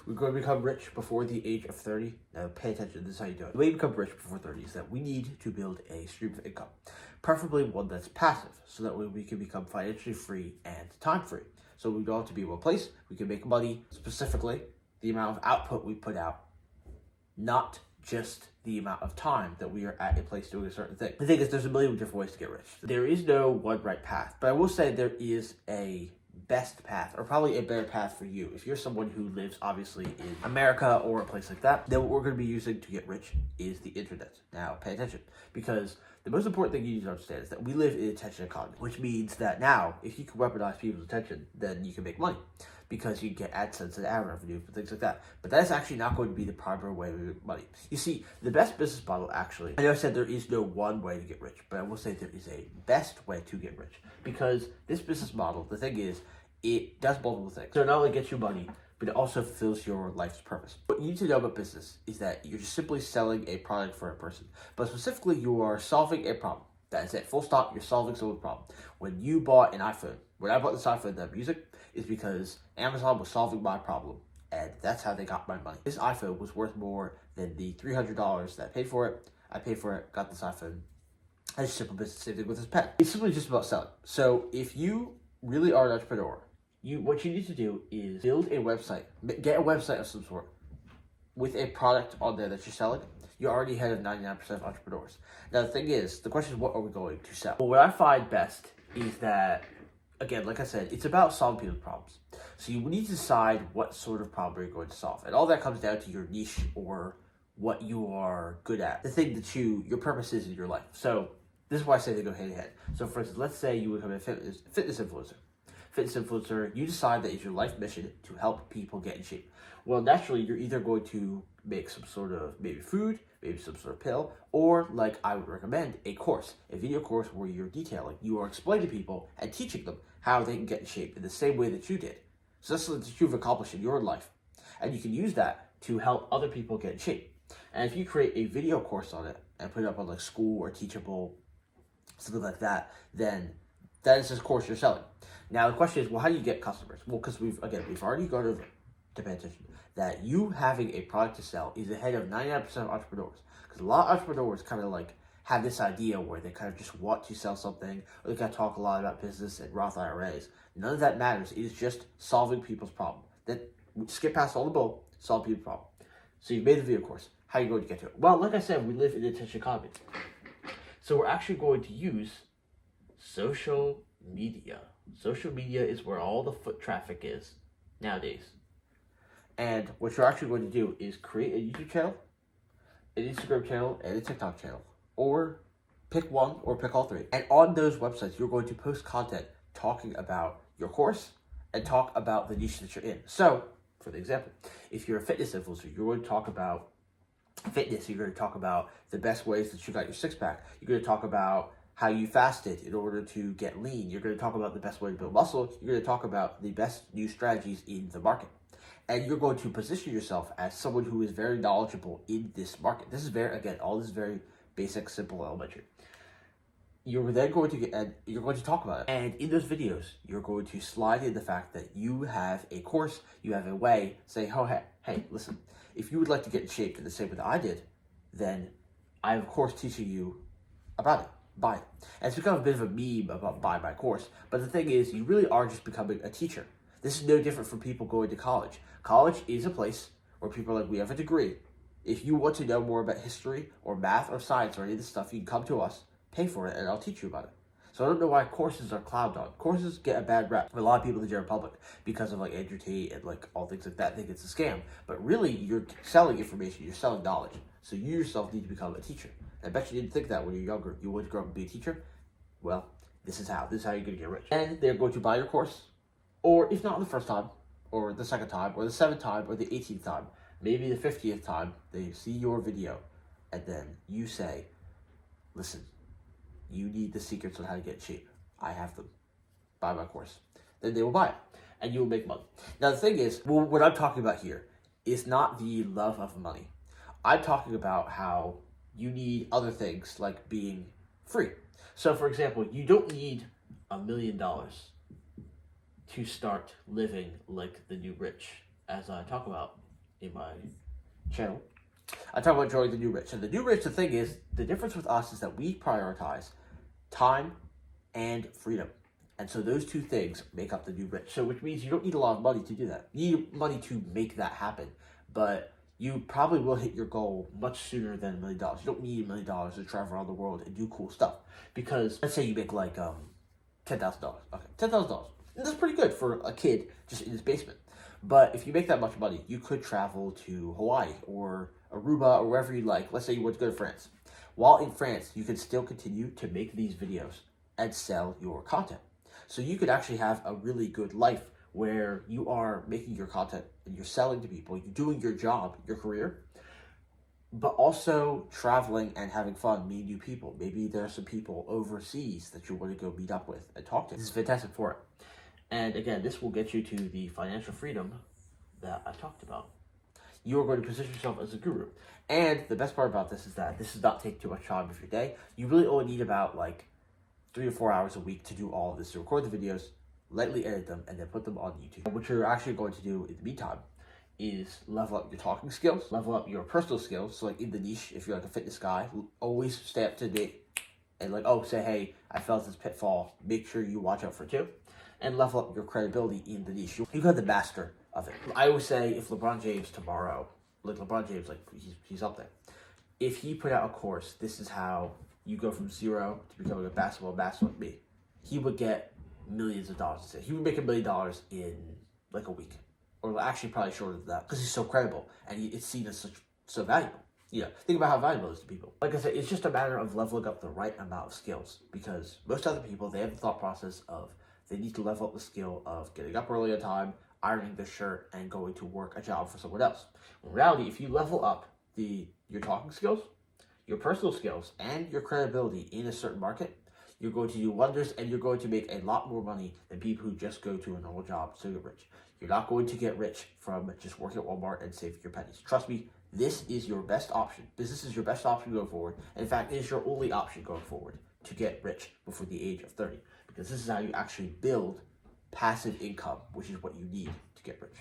we're going to become rich before the age of 30. Now, pay attention. This is how you do it. The way you become rich before 30 is that we need to build a stream of income, preferably one that's passive, so that way we can become financially free and time free. So we don't have to be in one place. We can make money, specifically the amount of output we put out, not just the amount of time that we are at a place doing a certain thing. The thing is, there's a million different ways to get rich. There is no one right path, but I will say there is a best path, or probably a better path for you. If you're someone who lives obviously in America or a place like that, then what we're going to be using to get rich is the internet. Now, pay attention, because the most important thing you need to understand is that we live in an attention economy, which means that now, if you can weaponize people's attention, then you can make money, because you get AdSense and ad revenue and things like that. But that's actually not going to be the primary way to make money. You see, the best business model actually, I know I said there is no one way to get rich, but I will say there is a best way to get rich, because this business model, the thing is, it does multiple things. So it not only gets you money, but it also fulfills your life's purpose. What you need to know about business is that you're just simply selling a product for a person, but specifically you are solving a problem. That is it, full stop. You're solving someone's problem. When you bought an iPhone, when I bought this iPhone, that music is because Amazon was solving my problem, and that's how they got my money. This iPhone was worth more than the $300 that I paid for it. I paid for it, got this iPhone. That's just simple business. Same thing with this pen. It's simply just about selling. So if you really are an entrepreneur, what you need to do is build a website, get a website of some sort with a product on there that you're selling. You're already ahead of 99% of entrepreneurs. Now, the thing is, the question is, what are we going to sell? Well, what I find best is that, again, like I said, it's about solving people's problems. So you need to decide what sort of problem you're going to solve. And all that comes down to your niche or what you are good at, the thing that your purpose is in your life. So this is why I say they go hand in hand. So for instance, let's say you become a fitness influencer. You decide that it's your life mission to help people get in shape. Well, naturally, you're either going to make some sort of maybe food, maybe some sort of pill, or like I would recommend, a course, a video course where you're detailing, you are explaining to people and teaching them how they can get in shape in the same way that you did. So that's something that you've accomplished in your life. And you can use that to help other people get in shape. And if you create a video course on it and put it up on like School or Teachable, something like that, then that is this course you're selling. Now, the question is, well, how do you get customers? Well, because we've already gone over to pay attention that you having a product to sell is ahead of 99% of entrepreneurs. Because a lot of entrepreneurs kind of like have this idea where they kind of just want to sell something, or they kind of talk a lot about business and Roth IRAs. None of that matters. It is just solving people's problem. Then skip past all the bull, solve people's problem. So you've made the video course. How are you going to get to it? Well, like I said, we live in an attention economy. So we're actually going to use social media. Social media is where all the foot traffic is nowadays. And what you're actually going to do is create a YouTube channel, an Instagram channel, and a TikTok channel. Or pick one or pick all three. And on those websites, you're going to post content talking about your course and talk about the niche that you're in. So, for the example, if you're a fitness influencer, you're going to talk about fitness. You're going to talk about the best ways that you got your six-pack. You're going to talk about how you fasted in order to get lean. You're going to talk about the best way to build muscle. You're going to talk about the best new strategies in the market. And you're going to position yourself as someone who is very knowledgeable in this market. This is all this is very basic, simple, elementary. You're then going to talk about it. And in those videos, you're going to slide in the fact that you have a course, you have a way, say, oh, hey, listen, if you would like to get in shape in the same way that I did, then I have a course teaching you about it. Buy it. And it's become a bit of a meme about buy my course. But the thing is, you really are just becoming a teacher. This is no different from people going to college. College is a place where people are like, we have a degree. If you want to know more about history or math or science or any of this stuff, you can come to us, pay for it, and I'll teach you about it. So I don't know why courses are clowned on. Courses get a bad rep from a lot of people in the general public because of like Andrew Tate and like all things like that. Think it's a scam. But really, you're selling information. You're selling knowledge. So you yourself need to become a teacher. I bet you didn't think that when you're younger. You wanted to grow up and be a teacher? Well, this is how. This is how you're going to get rich. And they're going to buy your course. Or if not the first time, or the second time, or the 7th time, or the 18th time, maybe the 50th time, they see your video, and then you say, listen, you need the secrets on how to get cheap. I have them. Buy my course. Then they will buy it, and you will make money. Now, the thing is, what I'm talking about here is not the love of money. I'm talking about how you need other things like being free. So, for example, you don't need $1 million to start living like the new rich, as I talk about in my channel, I talk about joining the new rich. And the new rich, the thing is, the difference with us is that we prioritize time and freedom. And so those two things make up the new rich. So which means you don't need a lot of money to do that. You need money to make that happen. But you probably will hit your goal much sooner than $1 million. You don't need $1 million to travel around the world and do cool stuff. Because let's say you make like $10,000. Okay, $10,000. That's pretty good for a kid just in his basement. But if you make that much money, you could travel to Hawaii or Aruba or wherever you like. Let's say you want to go to France. While in France, you can still continue to make these videos and sell your content. So you could actually have a really good life where you are making your content and you're selling to people, you're doing your job, your career, but also traveling and having fun, meeting new people. Maybe there are some people overseas that you want to go meet up with and talk to. This is fantastic for it. And again, this will get you to the financial freedom that I talked about. You are going to position yourself as a guru. And the best part about this is that this does not take too much time of your day. You really only need about like 3 to 4 hours a week to do all of this, to record the videos, lightly edit them, and then put them on YouTube. What you're actually going to do in the meantime is level up your talking skills, level up your personal skills. So like in the niche, if you're like a fitness guy, always stay up to date and like, oh, say, hey, I fell into this pitfall. Make sure you watch out for it too. And level up your credibility in the niche. You got the master of it. I always say if LeBron James tomorrow, like LeBron James, like he's up there. If he put out a course, this is how you go from zero to becoming a basketball master like me, he would get millions of dollars. He would make $1 million in like a week. Or actually probably shorter than that, because he's so credible and it's seen as so valuable. You know, think about how valuable it is to people. Like I said, it's just a matter of leveling up the right amount of skills, because most other people, they have the thought process of they need to level up the skill of getting up early on time, ironing their shirt, and going to work a job for someone else. In reality, if you level up your talking skills, your personal skills, and your credibility in a certain market, you're going to do wonders, and you're going to make a lot more money than people who just go to a normal job to get rich. You're not going to get rich from just working at Walmart and saving your pennies. Trust me, this is your best option. Business is your best option going forward. In fact, it is your only option going forward to get rich before the age of 30. Because this is how you actually build passive income, which is what you need to get rich.